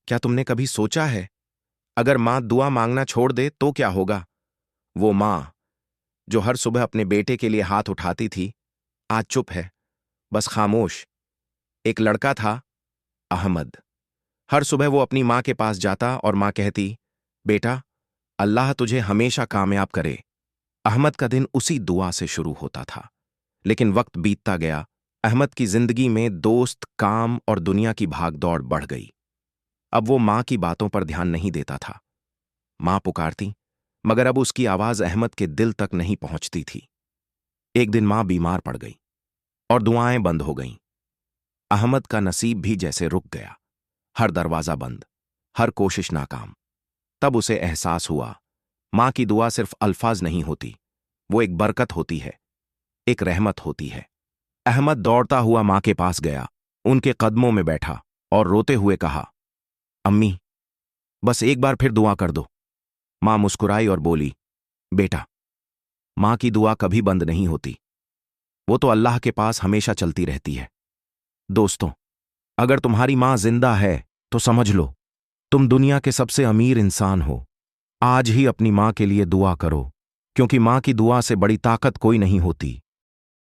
क्या तुमने कभी सोचा है, अगर माँ दुआ मांगना छोड़ दे तो क्या होगा? वो माँ जो हर सुबह अपने बेटे के लिए हाथ उठाती थी, आज चुप है, बस खामोश। एक लड़का था, अहमद। हर सुबह वो अपनी माँ के पास जाता और माँ कहती, बेटा, अल्लाह तुझे हमेशा कामयाब करे। अहमद का दिन उसी दुआ से शुरू होता था। लेकिन वक्त बीतता गया, अहमद की जिंदगी में दोस्त, काम और दुनिया की भागदौड़ बढ़ गई। अब वो माँ की बातों पर ध्यान नहीं देता था। माँ पुकारती, मगर अब उसकी आवाज अहमद के दिल तक नहीं पहुंचती थी। एक दिन माँ बीमार पड़ गई और दुआएं बंद हो गईं। अहमद का नसीब भी जैसे रुक गया। हर दरवाजा बंद, हर कोशिश नाकाम। तब उसे एहसास हुआ, माँ की दुआ सिर्फ अल्फाज नहीं होती, वो एक बरकत होती है, एक रहमत होती है। अहमद दौड़ता हुआ माँ के पास गया, उनके कदमों में बैठा और रोते हुए कहा, अम्मी, बस एक बार फिर दुआ कर दो। माँ मुस्कुराई और बोली, बेटा, माँ की दुआ कभी बंद नहीं होती, वो तो अल्लाह के पास हमेशा चलती रहती है। दोस्तों, अगर तुम्हारी माँ जिंदा है तो समझ लो, तुम दुनिया के सबसे अमीर इंसान हो। आज ही अपनी माँ के लिए दुआ करो, क्योंकि माँ की दुआ से बड़ी ताकत कोई नहीं होती।